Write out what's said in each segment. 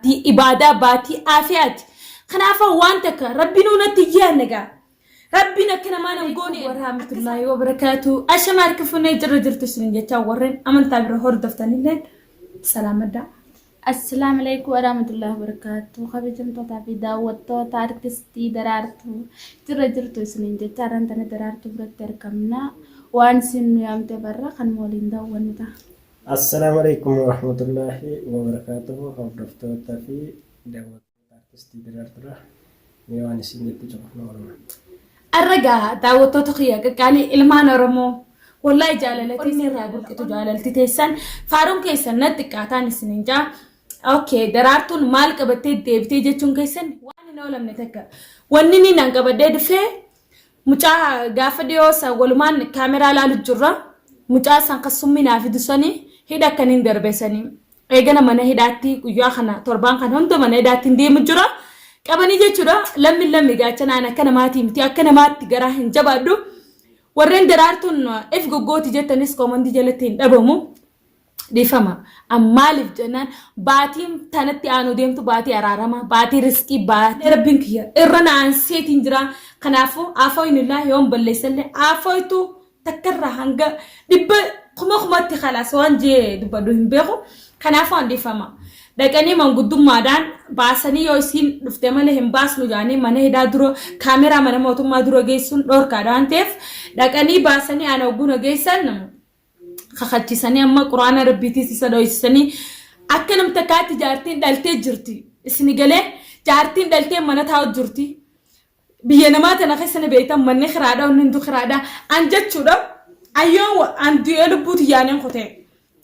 baatii ibaadaa baatii aafiyaati. Kanaafuu waan takka rabbiin nutti yaannagaa. Rabbiin akka namaa nam goone warahmatullahi wabarakatuh. Ashama harkifunee jirtu sin jecha warreen amantaa bira hordoftaniillee salaamadda. Assalamu alaikum warahmatullahi wabarakatuh. Kabajamtoota fi daawwattoota artistii Daraartuu jirtu sin jecha rantana Daraartuu biratti argamna. Waan sin yaamte barra kan waliin daawwannu ta'a. Assalamu alaikum warahmatullahi wabarakatuh. Hordoftoota fi daawwattoota artistii Daraartuu mee waan isin jettu cufna الرجاء دعوتو تخيا قالي إلمان رمو والله جاللتي نرابط كتو جاللتي تيسان فارون كيسان نتكاتان السنينجا أوكي درارتون مالك بتي ديبتي جتون كيسان واني نولم نتكا وانيني نانكا بدي في مجا غافديو سا ولمان كاميرا لالو جرى مجا سانكا سمي نافدو ساني هيدا كانين دربساني ايغانا من هيداتي كيو خنا توربان كان هندو من هيداتي دي مجرى qabani jechuudha lammi gaachana ana kana maati miti akkana maatti garaa hin jabaaddu warreen Daraartuun if goggooti jettanis koomandi jalatti dhabamu difama ammaaliif jennaan baatiin tanatti aanu deemtu baatii araarama baatii riskii baatii rabbiin kiyya irra naan seetiin jira kanaafu afooyinillah yoon balleessalle afooytu takkarra hanga dibba kumatti khalaas waan jee dubbadu hin beeku kanaafu andifama Dakani manguddummaadhaan baasanii yoo isin dhufte malee hin baasnu jaanii mana hidhaa dura kaameraa mana mootummaa dura geessuun dhorkaadhaan ta'eef dakanii baasanii ana oguna geessan kakachisanii amma quraana rabbiitiis isa dho'isanii akka namta kaatti jaartiin dhaltee jirti isni galee jaartiin dhaltee mana taa'u jirti biyya namaa tana keessana beektan manni khiraadhaa hundu khiraadhaa an jechuudha ayyoo an du'ee lubbuuti yaaneen kotee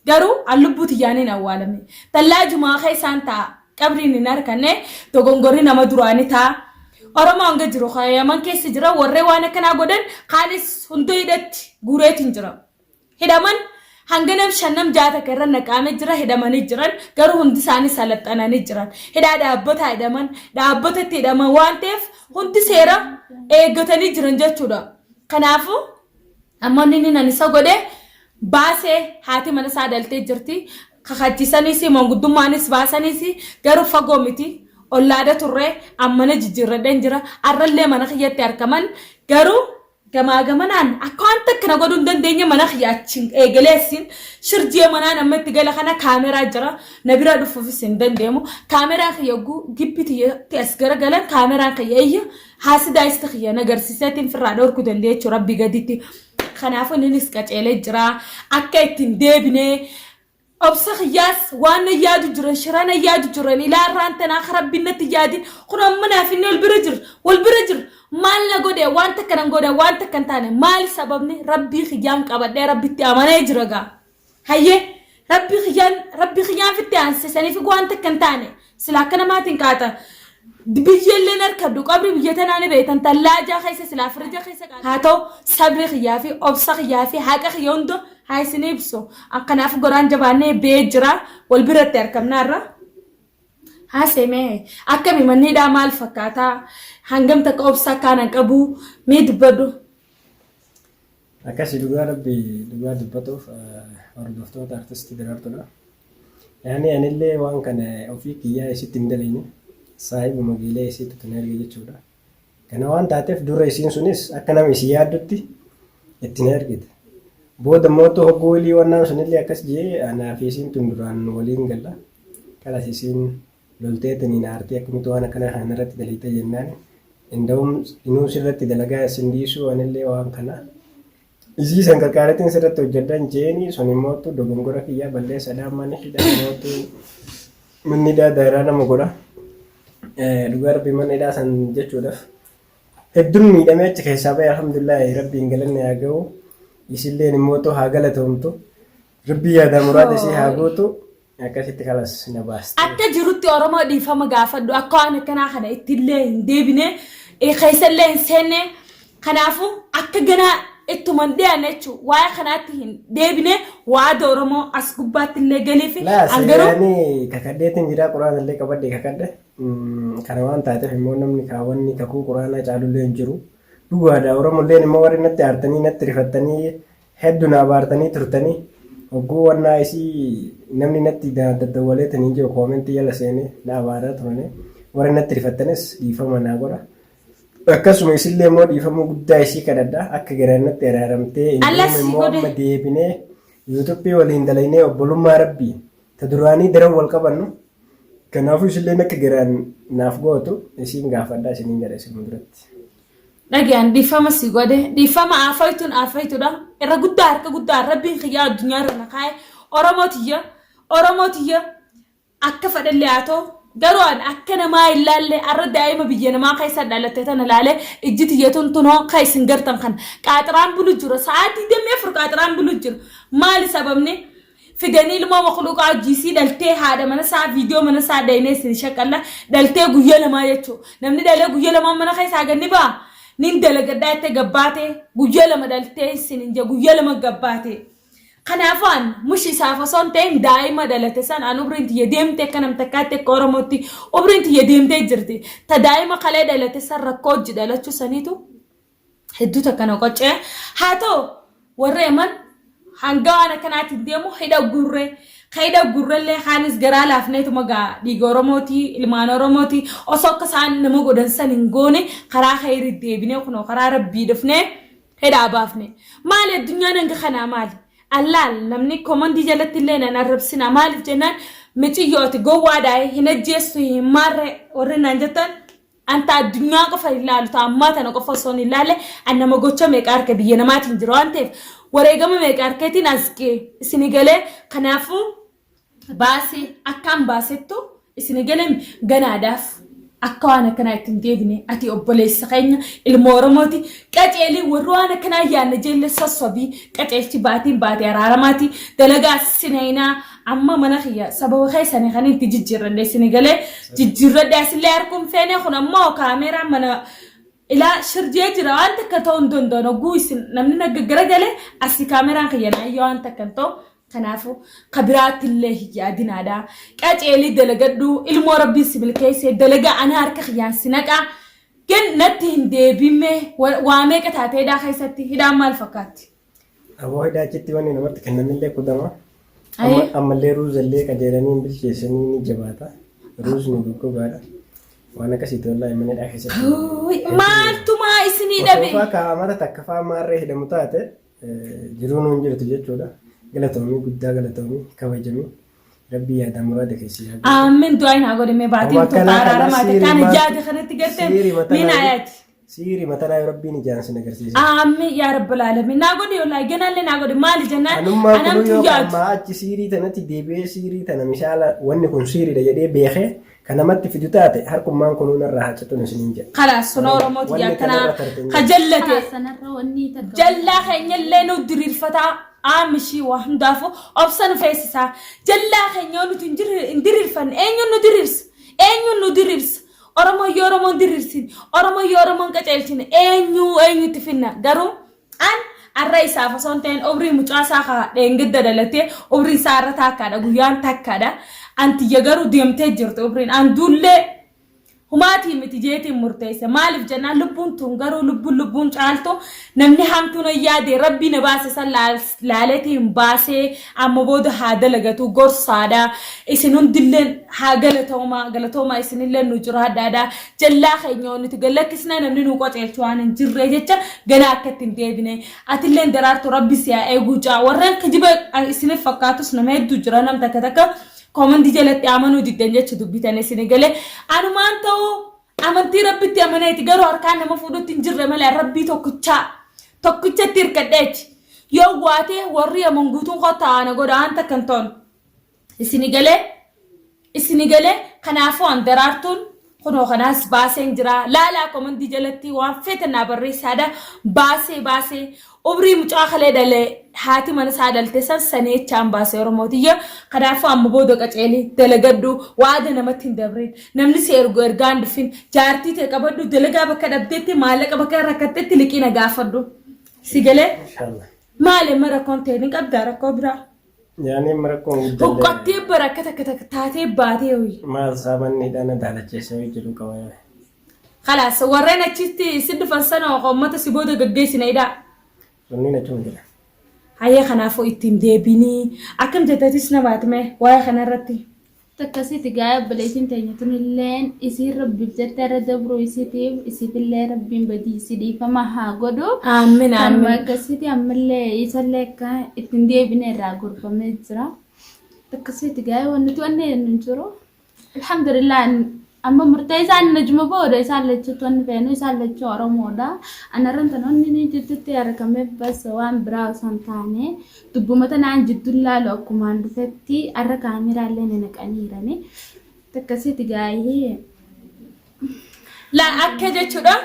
Garu alubbuuti yaaniin awwaalame. Tallaa jumaa keessaan ta'a qabriin hin arganne dogongorri nama duraanii ta'a. Oromoo hanga jiru yaman keessa jira warree waan akkanaa godhan kaanis hunduu hidhatti guureetiin jira. Hidhaman hanga nam shannam jaata irra naqaamee jira hidhamanii jiran garuu hundi isaanii salaxananii jiran. Hidhaa dhaabbata hidhaman dhaabbatatti hidhaman waan ta'eef hundi seera eeggatanii jiran jechuudha. Kanaafuu amma inni nan isa godhee baasee haati mana isaa daltee jirti kakachisanii si manguddumaanis baasanii si garuu fagoo miti ollaada turree ammana jijjiirradhaan jira arrallee mana kiyyatti argaman garuu gamanaan akka waan takka na godhuu hin dandeenye mana kiyyaachiin eegaleessin shirjii manaan amma itti gala kana kaameraa jira na bira dhufuufis hin dandeemu kaameraa kiyyaguu gibbiti as garagalan kaameraan kiyyayya haasidaa isti kiyya nagarsiiseetiin firraa dhorkuu dandeechuu rabbi gaditti Kanaafuu ninis qaceelee jira akka ittiin deebinee obsa khiyyaas waan yaadu jiran shirana yaadu jiran ilaarraan tanaa karabbinatti yaadin kun amma naafinne wal bira jir maal na godhe waan takka nan godhe waan takka hin taane maal sababni rabbii khiyyaan qabadhee rabbitti amanee jira gaa hayyee rabbii khiyyaan fitti aansisanii fi waan takka hin taane sila akka namaatiin qaata Biyyelleen arkaddu qabri biyya tanaani beektan tallaaja keessa silaa firija keessa haa ta'u sabri khiyyaa fi obsa khiyyaa fi haqa khiyyaa hundi haa isin ibsu akkanaaf goraan jabaannee bee jira wal biratti argamnaarra haa seemee akkami manniidhaa maal fakkaataa hangam takka obsa kaanan qabu mee dubbadhu akkasii dhugaa dubbatuuf hordoftoota artistii Daraartuudha. Yaani anillee waan kana ofii kiyyaa isitti hin dalayne Saahibu magiilee isiitu tun erga jechuudha. Kana waan taateef dura isiin sunis akka nama isii yaaddutti ittiin ergite. Booda mootuu hogguu walii wannaan sunillee akkas jee anaa fi isiin tun duraan waliin galla. Kanas isiin lolteetaniin aartii akkamitti waan akkana kana irratti daliita jennaan. Inda'uun inuu sirratti dalagaa isin dhiisuu anillee waan kana. Isii san qarqaaratiin sirratti hojjedhan jeeni sun immoo dogongora kiyyaa balleessadhaan mana hidhaa mootuu manni daaraa nama godha. Dhugaa rabbii mana hidhaa san jechuudhaaf hedduun miidhamee achi keessaa bahee alhamdulillah rabbiin galanne haa ga'u isilleen immoo haa galatoomtu rabbii yaada muraada isii haa gootu akkasitti kalas na baasti. Akka jirutti Oromoo dhiifama gaafadhu akka waan akkanaa kana ittillee hin deebine keessallee hin seenne kanaafuu akka ganaa ittuman dhiyaanne jechuun waa'ee kanaatti hin deebine waa'ee Oromoo as gubbaatti illee galiif angaruu kakaddeetiin jiraa quraana illee qabadde kakadde kana waan taateef immoo namni kaawwanni kakuu quraanaa caalullee hin jiru dhugaadha Oromoo illee immoo warri natti aartanii natti rifattanii hedduu na abaartanii turtanii Ogguu warnaa isii namni natti daddawwalee tanii jiru koomentii jala seenee dhaabaaraa turane warra natti rifattanis dhiifama naa godha. Akkasuma isillee immoo dhiifama guddaa isii kadhadha akka garaanatti araaramtee immoo amma deebinee yuutuubii waliin dalaynee obbolummaa rabbii ta duraanii daran wal qabannu. Kanaafuu isillee akka garaan naaf gootu isiin gaafadhaa isiniin jedha isin duratti. Dhagaan dhiifama si godhe dhiifama afaytuudha irra guddaa harka guddaa rabbiin xiyyaa addunyaa irra naqaa'e Oromootiyyee akka fedhallee haa ta'u garuu akka namaa hin laalle arra daa'ima biyya namaa keessa dhalattee tana laalee ijji tiyyatuun tunoo kan isin gartan kan qaaxiraan bulu jiru sa'aatii 24 qaaxiraan bulu jiru maali sababni fidanii ilmoo makluuqaa hojjiisii dhaltee haadha mana isaa viidiyoo mana isaa daynee isin shaqalla dhaltee guyyaa lamaa jechuudha namni dhalee guyyaa lamaa mana keessaa ganni ba'a. Nin dalagaddaa itti gabbaate guyyaa lama dhaltee isin guyyaa lama gabbaate. Kanaafaan mushi isaaf osoo hin ta'in daa'ima dhalate san an umriin tiyya deemtee akka nam takkaatti akka Oromootti umriin tiyya deemtee jirti. Ta daa'ima kalee dhalate san rakkoo hojii dhalachuu saniitu hedduu takka na qoccee. Haa ta'u warra eman hanga waan akkanaatiin deemu hidha gurree. Kaida gurrellee haanis garaa laafneetu magaa dhiiga Oromooti ilmaan Oromooti osoo akka isaan nama godhansan hin goone karaa khayrii deebinee kunoo karaa rabbii dhufnee hidhaa baafne maali addunyaan hanga kanaa maali allaal namni komandii jalatti illee nan arrabsina maaliif jennaan miciyyooti gowwaadhaa hin ajjeessu hin maarre warri naan jettan anta addunyaa qofa ilaalu ta'ammaa tana qofa osoo hin ilaalle an nama gocha meeqa harka biyya namaatiin jira waan ta'eef wareegama meeqa harkeetiin asqee isin galee kanaafuu baasee akkaan baasettu isin galeen ganaadhaaf akka waan akkanaa ittiin deebine ati obboleessa keenya ilmoo Oromooti qaceelii warri waan akkanaa yaanna jeelle sossobii qaceelchi baatiin baatee araaramaati dalagaa sineenaa amma mana kiyya sababa keessanii kan itti jijjiirranne isin galee jijjiirradhe asillee harkuun feenee kun ammoo kaameeraan mana ilaa shirjee jira waan takka ta'uu hin danda'u ogguu isin namni nagaggara galee asii kaameeraan kiyya naayyoo waan takka ta'u. Kanaafuu kabiraatti illee yaadinaadha. Qaceelii dalagadhu ilmoo rabbii sibil keessee dalagaa ana harka xiyyaan sinaqaa gannatti hin deebimee waa meeqa taateedhaa keessatti hidhaan maal fakkaatti? Aboo hidhaa achitti wanni namatti kennamillee kudama. Ammallee ruuzallee qajeelanii bilcheessanii ni jabaata. Ruuzni goggogaadha. Waan akkasiitti wallaahi manadhaa keessatti. Maaltumaa isinii dhabe? Osoo kaamara takka faa maarree hidhamu taate jiruun hin jirtu jechuudha. Galatoomii guddaa galatoomii kabajamii rabbii yaada muraada keessi yaada. Aamin du'aan haa godhame baatiin tuuta araaramaati kan ijaade kanatti gartee mina ayaati. Siiri matanaa rabbiin ijaan sin agarsiisa. Aamin yaa rabbal alamin naa godhe yollaa ganaallee naa godhe maali jennaan anamtu yaadu. Amma achi siirii tanatti deebi'ee siirii tana mishaala wanni kun siiriidha jedhee beekee kan namatti fidu taate harkummaan kunuun irraa hacatuun isiniin jedha. Kalaas sun Oromooti yakkanaa ka jallate jallaa keenyallee nu diriirfataa. Aamishi waan daafu obsan feesisaa jallaa keenya nuti hin diriirfanne eenyuun nu diriirsa Oromoo yoo Oromoon diriirsin Oromoo yoo Oromoon qaceelchine eenyutti finna garuu an arra isaaf osoo hin ta'in obrii mucaasaa kaa dheengidda dhalatee obrii isaa irra taakkaadha guyyaan taakkaadha antiyya garuu deemtee jirtu obriin anduullee humaatii miti jeetiin murteesse maaliif jennaan lubbuun tun garuu lubbuun caaltu namni hamtuun yaade rabbii na baase san laaleetiin baasee amma booda haa dalagatu gorsaadha isin hundilleen haa galatoomaa isinillee nu jira addaadha jallaa keenya nuti gallakkisnee namni nu qaceelchu waan hin jirre jecha gana akka ittiin deebine atilleen daraartu rabbi siyaa eeguu jaa warreen kijiba isiniif fakkaatus nama hedduu jira nam takka komandi jalatti amanuu diddan jecha dubbitan isin galee anumaan ta'uu amantii rabbitti amaneeti garuu harkaan nama fuudhutti hin jirre malee rabbii tokkichatti hirkadheeti yoo waatee warri aman guutuun qotaana godha waan takka hin ta'u isin galee kanaafuu an daraartuun kunoo kanaas baaseen jira laalaa komandi jalatti waan feetanaa barreessaadha baasee obrii mucaa kalee dhalee haati mana isaa dhalte san saneechaan baasee Oromootiyya kanaafuu amma booda qaceelii dalagadhu waada namatti hin dabrin namni si ergu ergaan dhufin jaartii ta'e qabadhu dalagaa bakka dhabdeetti maallaqa bakka rakkatteetti liqina gaafadhu si galee maali rakkoon ta'e ni qabdaa rakkoo biraa. Yaani rakkoon guddaa. Boqqottee barakka takka taatee baatee hoyi. Maal saamanni dhana daalacheessa jiru qaba. Khalaas warreen achitti si dhufan sana uummata si booda gaggeessina idhaa. Sunni na chuma jira. Hayya kanaafuu ittiin deebinii akkam jettatis nabaatme waa'ee kanarratti. Takkasitti gaa'ee obboleettiin teenya tunilleen isiin rabbiif jettee irra dabru isiitiif isiifillee rabbiin badii isii dhiifama haa godhu. Aamin aamin. Kan akkasitti ammallee isallee akka ittiin deebine irraa gorfamee jira. Takkasitti gaa'ee wanti wanni hin jiru. Alhamdulillah amma murtee isaan najma booda isaan lachuu wanni feenu isaan lachuu Oromoodha. Anarran tanoonni ni jidduutti argame bas waan biraa osoo hin taane dubbumata naan jidduu laalu akkumaan dhufetti arra kaameraallee ni naqaniirani. Takkasitti gaa'ee. La akka jechuudha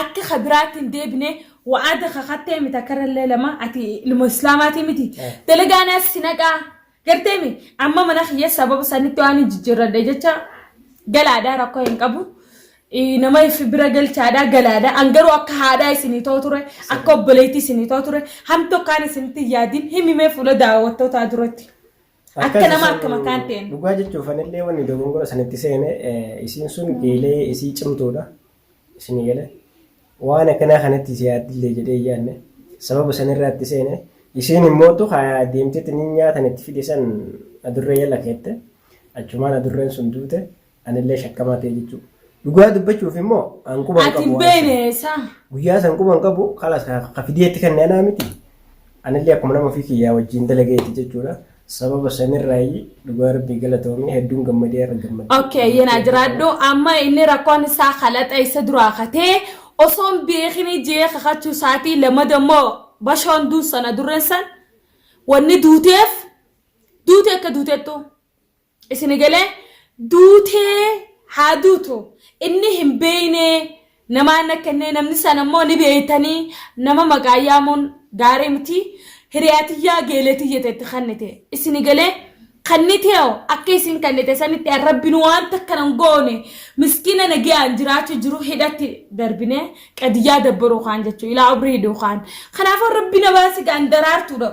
akka kabiraatiin deebine wa'aada kakattee miti akkarallee lama ati ilmu islaamaatii miti. Dalagaanas sinaqaa garteemi amma mana kiyya sababa sanitti waan jijjiirradhe jecha galaadhaa rakkoo hin qabu. Nama ifi bira galchaadhaa galaadhaa angaruu akka haadhaa isinii ta'u ture akka obboleettii isinii ta'u ture hamtu akkaan isinitti yaadin himimee fuula daawwattootaa duratti. Akka nama akka makaan ta'een. Dhugaa jechuuf anillee wanni dogongora sanitti seene isiin sun geelee isii cimtuudha. Isinii galee waan akkanaa kanatti si yaaddillee jedhee yaadne sababa sanirraatti seene isiin immoo deemtetti ni nyaatan itti fidisan adurree yala keette achumaan adurreen sun duute anillee shakkamaa ta'e jechuudha. Dhugaa dubbachuuf immoo anquba qabu. Ati beeneessa. Guyyaa san quban qabu kalas ka fideetti kan anaa miti. Anillee akkuma nama ofii kiyyaa wajjin dalageetti jechuudha. Sababa sanirraayi dhugaa rabbii galatoomni hedduun gammadee irra gammadee. Okay, yana jiraadhu amma inni rakkoon isaa khalaxa isa duraa katee osoon beekni jee kakachuu isaatii lama dammoo bashoon duusana durreen san wanni duuteef duutee akka duuteettu isin galee duutee haa duutu inni hin beeyne namaan akkannee namni sana immoo ni beeytanii nama maqaa yaamuun gaarii miti. Hiriyaatiyyaa geeletiyya ta'etti kannite isin galee kannitee'o akka isin kannite sanitti rabbin waan takkanan goone miskiina nagayaan jiraachuu jiru hidhatti darbine qadiyyaa dabbaruu kaan jechuu ilaa obrii hidhuu kaan kanaafuu rabbina baasi gaan daraartuudha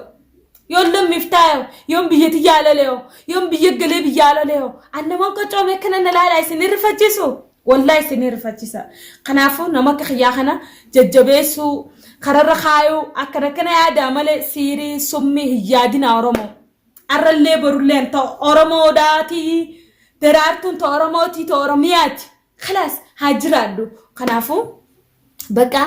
yoon lammiftaayo yoon biyyatti yaalalee'o yoon biyya galee biyyaalalee'o annamaan qocoome akkana na laalaa isin rifachiisu wallahi isin rifachisa kanaafuu nama akka xiyyaa kana jajjabeessuu kararra kaayu akkana kana yaada malee siirii summi hiyaadina Oromoo arrallee barulleen ta Oromoodhaati daraartuun ta Oromooti ta Oromiyaati خلاص hajiraadhu kanaafuu baqa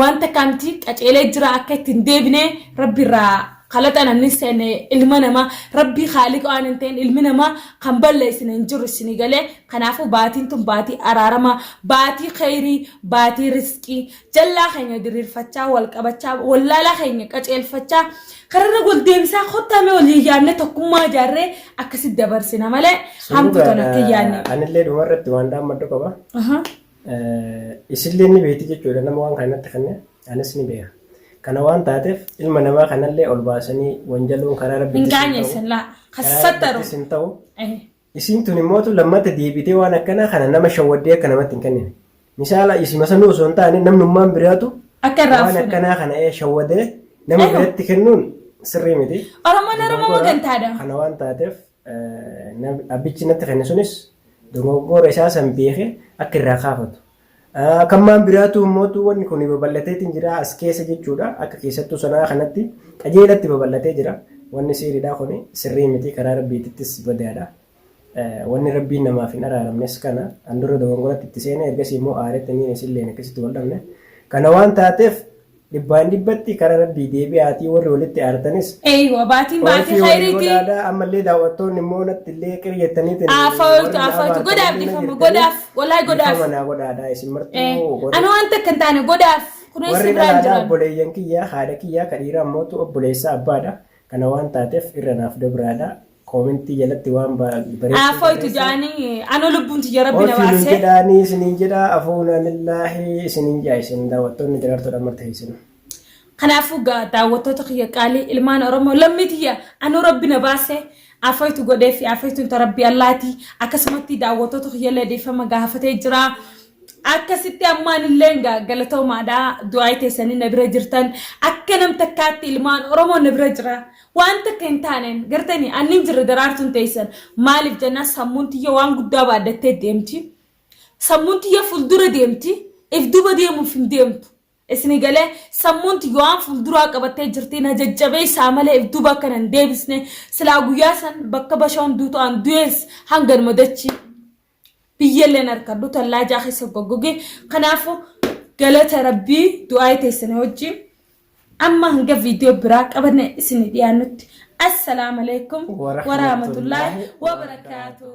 wanta kamti qaceelee jira akka ittiin deebine rabbiirraa خلطنا النسان المنا ما ربي خالق أنا إنتين المنا ما كم بلّي سننجر السنغالي خنافو باتين تم باتي أرارما باتي خيري باتي رزقي جلا خيني دري الفتشة والكبتشة ولا لا خيني كأجل الفتشة خرنا قول ديمسا خطة ما ولي يعني تكون ما جرّي أكسد دبر سينما ماله هم تكون كياني أنا اللي مرة توان دام مرة كبا إسليني بيتي جورا نموان خينا تخنّي أنا سني بيها kana waan taateef ilma namaa kanallee ol baasanii wanjaluun karaa rabbitti hingaanyeessilla kassattaru isin ta'u isin tun immoo lammata deebitee waan akkanaa kana nama shawwaddee akka namatti hin kennine misaala isima sanuu osoo hin taane namnummaan biraatu waan akkanaa kana shawwadee nama biratti kennuun sirrii miti Oromoo gantaadha kana waan taateef abbichi natti kenne sunis dogoggora isaa san beekee akka irraa kaafatu kammaan biraatu mootu wanni kun babal'ateetiin jira as keessa jechuudha akka keessattuu sanaa kanatti qajeelatti babal'atee jira wanni sirriidhaa kun sirrii miti karaa rabbiittis badaadha wanni rabbiin namaaf hin araaramnes kana andura dogongoratti itti seenee ergasii immoo aarettanii isillee akkasitti waldhabne kana waan taateef dhibbaan dhibbatti karaa rabbii deebi'aatii warri walitti aartanis baatiin khayriiti ammallee daawwattoonni immoo natti illee qiryettaniitiin afawtu godaaf wallahi godaaf mana godaadha isin martuu anu wanta kan taane godaaf kunis warri dhalaa obboleeyyan kiyyaa haadha kiyyaa kadhiira ammootu obboleessa abbaadha kana waan taateef irra naaf dabraadha koomentii jalatti waan afawtu jaanii anu lubbuun tiyya rabbi na baase jedhaanii isiniin jedha afuuna lillaahi isiniin jaa isin daawwattoonni daraartoodha marta isinu kanaafuu daawwattoota kiyya qaalii ilmaan Oromoo lammitiyya anu rabbi na baase afaytu godhee fi afaytu tarabbi allaati akkasumatti daawwattoota kiyya leedifama gaafatee jira akkasitti ammaan illee galatoomaadha du'aa teessanii na bira jirtan akka nam takkaatti ilmaan Oromoo na bira jira waan takka hin taaneen gartanii annin jirre daraartuun teessan maaliif jennaan sammuun tiyya waan guddaa baaddattee deemti sammuun tiyya fuuldura deemti if duba deemuuf hin deemtu isni galee sammuunti yoon fuulduraa qabattee jirti na jajjabee isaa malee duuba kana hin deebisne silaa guyyaa san bakka bashaan duutu an du'ees hangan madachi biyyalleen harkadhu tallaa jaakeessa goggoge kanaafu galata rabbii du'aa teessine wajjin amma hanga viidiyoo biraa qabanne isni dhiyaanutti assalamu alaikum wa rahmatullahi wa barakatuh.